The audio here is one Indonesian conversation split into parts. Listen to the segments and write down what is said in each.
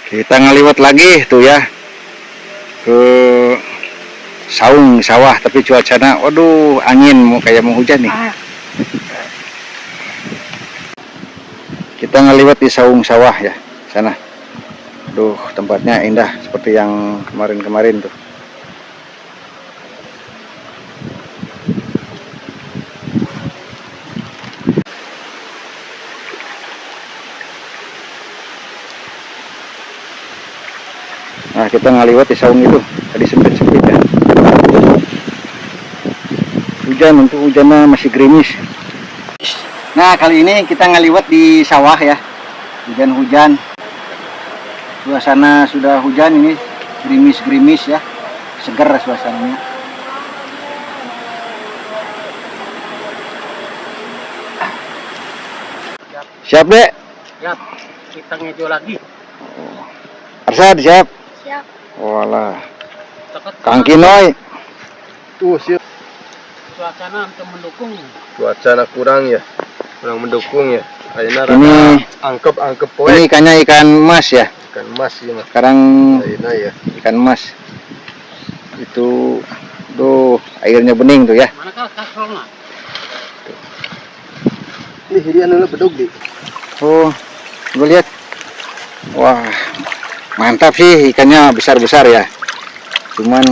Kita ngeliwat lagi tuh ya ke saung sawah, tapi cuacanya waduh angin mau kayak mau hujan nih. Kita ngeliwat di saung sawah ya sana. Aduh, tempatnya indah seperti yang kemarin-kemarin tuh. Nah, kita ngeliwat di saung itu. Tadi sempit-sempit ya. Hujan, untuk hujannya masih gerimis. Nah, kali ini kita ngeliwat di sawah ya. Hujan-hujan. Suasana sudah hujan ini, gerimis-gerimis ya. Seger suasananya. Siap, Dek? Siap. Kita ngejo lagi. Arsad, siap? Siap. Walah. Kang Kinoy. Tuh siap. Suasana untuk mendukung. Cuaca kurang ya, kurang mendukung ya. Ayeuna Ini angkep poe. Ini ikannya ikan emas ya. Ikan emas ya mas. Sekarang Ayeuna ya. ikan emas. Itu, tuh airnya bening tuh ya. Manakah kasrolna? Ini dia anu bedog di. Oh, gue lihat. Wah, mantap sih, ikannya besar-besar ya. Cuman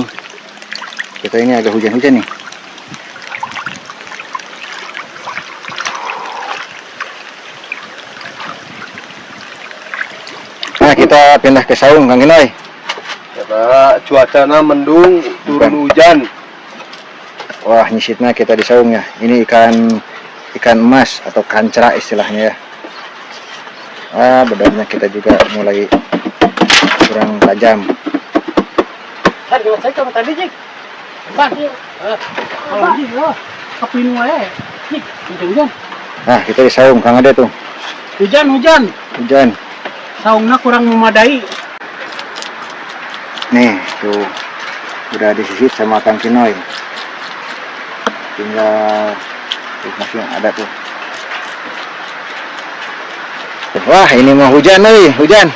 kita ini agak hujan-hujan nih. Nah, kita pindah ke saung, Kang Kinoy. Karena cuacanya mendung, turun hujan. Wah, nyisitnya kita di saung ya. Ini ikan emas atau kancra istilahnya ya. Bedanya kita juga mulai kurang tajam. Tadi saya coba tadi Jik. Ban. Kalau Jik, kepinu wae. Jik, hujan-hujan. Nah, kita di saung, Kang Ade tuh. Hujan. Saungnya kurang memadai. Nih, tuh. Udah disisit sama Kang Kinoy. Tinggal tuh masih ada tuh. Wah, ini mau hujan nih, hujan.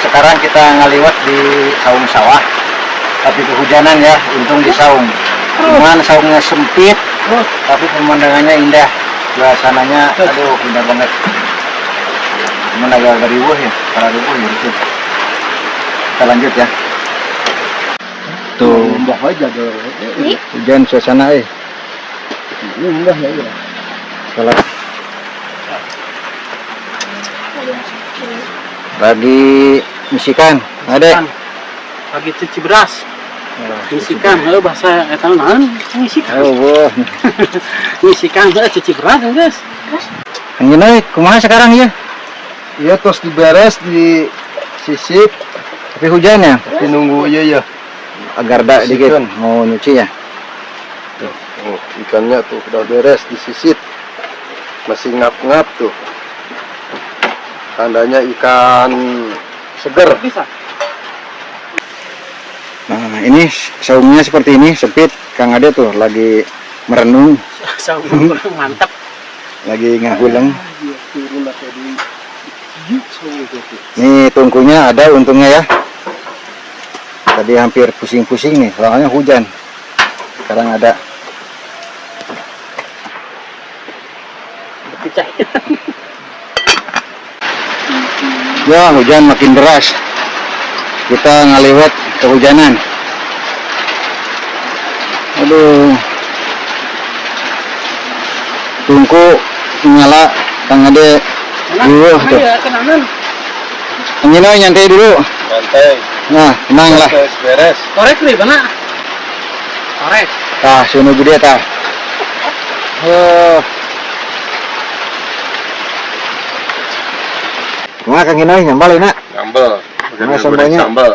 Sekarang kita ngaliwat di saung sawah, tapi kehujanan ya, untung di saung. Cuman saungnya sempit, tapi pemandangannya indah. Suasananya, aduh, indah banget. Cuman agak riuh ya, para riuh ya gitu. Kita lanjut ya. Tuh, hujan suasana Ini indah ya. kalau lagi misikan, ada Lagi cuci beras. Ngisikan, bahasa eta naon ngisikan. Oh, Ngisikan cuci beras, guys. Kang kumaha sekarang ya? Iya terus diberes, disisip, Tapi hujan ya, tapi nunggu ya. agar dak dikit mau nyuci ya. Oh, ikannya tuh udah beres, disisip. Masih ngap-ngap tuh. Tandanya ikan seger. Bisa. Nah, ini saungnya seperti ini, sempit. Kang Ade tuh lagi merenung, Saung mantap. lagi ngahuleng. Nih tungkunya ada untungnya ya. Tadi hampir pusing-pusing nih, soalnya hujan. Sekarang ada. Pecah. Ya, hujan makin deras. Kita ngaliwat kehujanan. Aduh. Tungku nyala, Kang Ade dulu tuh. Kang Inoy nyantai dulu. Santai. Nah, tenang lah. Beres. Korek nih, benar. Korek. Tah, sunu gede tah. Nah, Kang Inoy nyambal ya, Nak. Sambal. Nah, sambalnya. Sambal.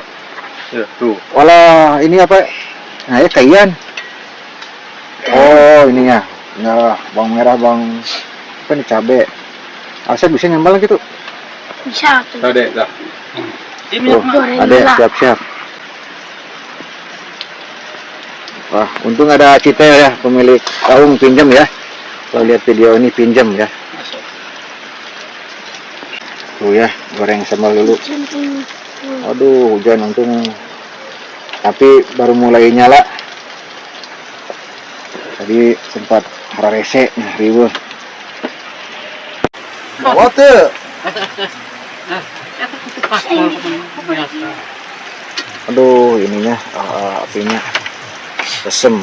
Ya, tuh. Walah, ini apa? Nah, ya kaian. Oh, ininya. Nah, bawang merah, bawang apa nih, cabe. Asal bisa nyambal gitu. Bisa tuh. Ada dah. Tuh, ada siap-siap. Wah, untung ada Cita ya, pemilik saung pinjam ya. Kalau lihat video ini pinjam ya. Tuh ya, goreng sambal dulu. Aduh, hujan untung. Tapi baru mulai nyala. Tadi sempat hararese, nah riweuh. Bawa tuh. Aduh, ininya apinya resem.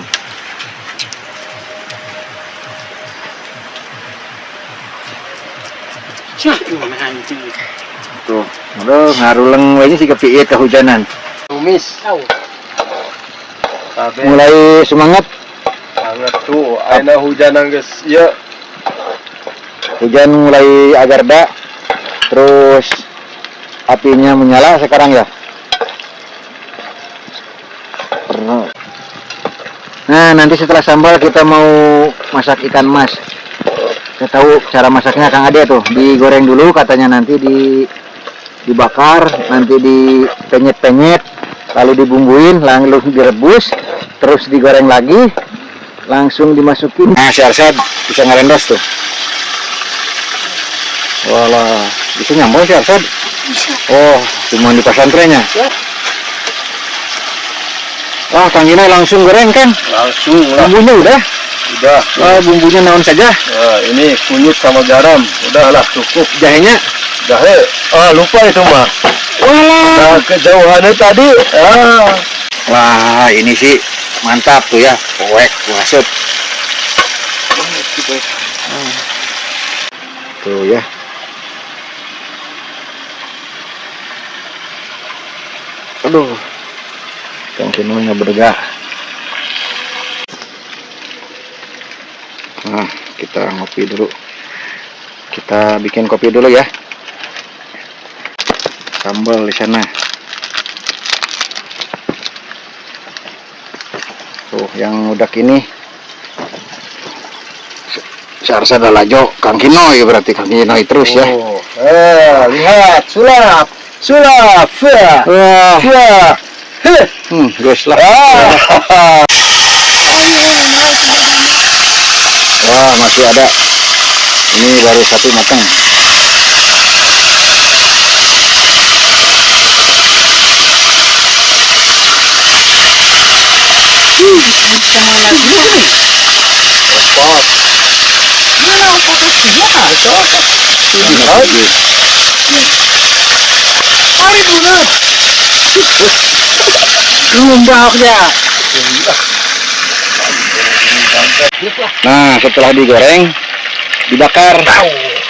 Tuh, aduh ngaruleng we sih kepiit kehujanan. Tumis. Tapi Mulai semangat, sangat tuh, aina hujanan guys. Ya, hujan mulai agak reda. Terus apinya menyala sekarang ya. Nah, nanti setelah sambal kita mau masak ikan mas. Saya tahu cara masaknya Kang Ade tuh. Digoreng dulu katanya, nanti dibakar, nanti dipenyet-penyet, lalu dibumbuin, lalu direbus, terus digoreng lagi, langsung dimasukin. Nah, si Arsad bisa ngerendas tuh. Walah, bisa nyambung si Arsad? Bisa. Oh, cuma di pesantrennya. Wah, Kang Gina langsung goreng kan? langsung lah. Bumbunya udah? Udah. Bumbunya naon saja? Nah, ini kunyit sama garam. Udahlah, cukup. Jahenya? Jahe. Lupa itu mah. Walah. Nah, kejauhannya tadi. Wah, ini sih mantap tuh ya. Poek, wasep. Tuh ya. Aduh. Kang Kinonya bergak. Nah, kita ngopi dulu. Kita bikin kopi dulu ya. Sambal di sana. Tuh, yang udah ini Sarsa Dalajo, Kang Kinoy berarti Kang Kinoy terus ya. Lihat, sulap. Sulap. Wah, guys lah. Wah, masih ada. Ini baru satu matang. Lumbaknya. Nah, setelah digoreng, dibakar.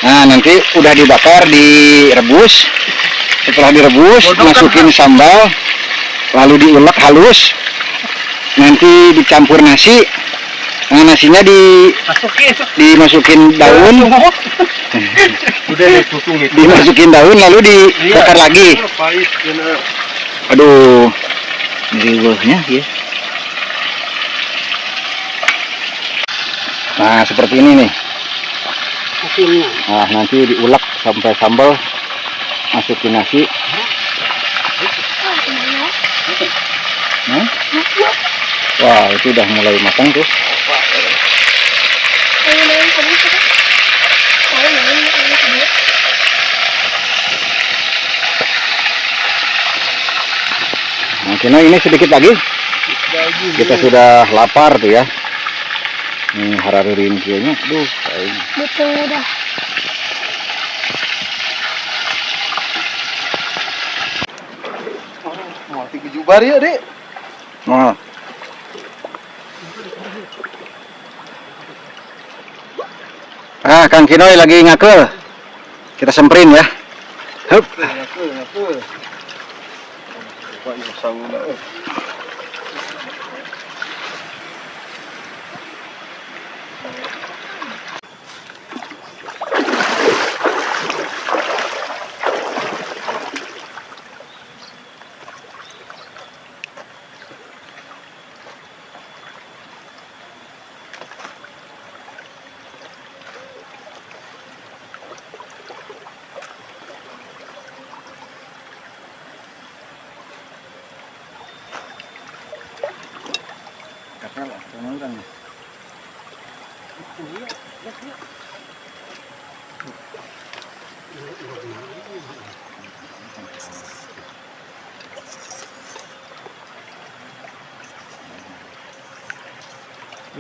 Nah, nanti udah dibakar, direbus. Setelah direbus, masukin sambal, lalu diulek halus. Nanti dicampur nasi. Nah, nasinya dimasukin daun. Udah ditutung itu. Dimasukin daun, lalu dibakar lagi. Aduh, riweuhnya ya. Nah, seperti ini nih. Nah, nanti diulek sampai sambal, masukin nasi. Wah, itu udah mulai matang tuh. Nah, Kino ini sedikit lagi. Kita sudah lapar tuh ya. Nih hararurin kayaknya. Aduh, Betul udah. Mati kejubar ya, Dek. nah. Kang Kinoy lagi ngakel. Kita semperin ya. Hup. Ngaku. Coba ya sauna.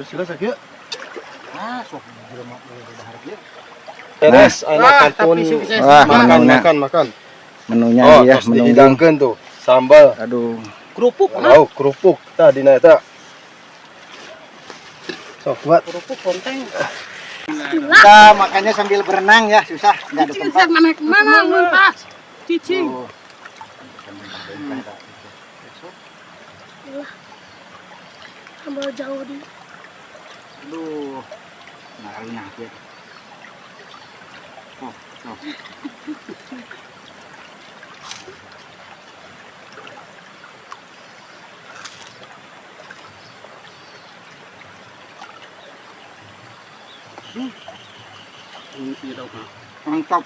Sudah sakit. Ah, sok belum bahar dia. Beres, anak kantun. tapi sukses. Wah, Makan, menunya. makan. Menunya Oh, ya, terus menu. dihidangkan tuh. Sambal. Aduh. Kerupuk, Oh, kerupuk. Tadi na eta. Sok buat. kerupuk konteng. Kita makannya sambil berenang ya, susah, nggak ada tempat. Mana kemana muntas? Cicing. Oh. Tambah jauh di. Aduh, nggak ya. Oh, oh. Ini tidak. Mantap.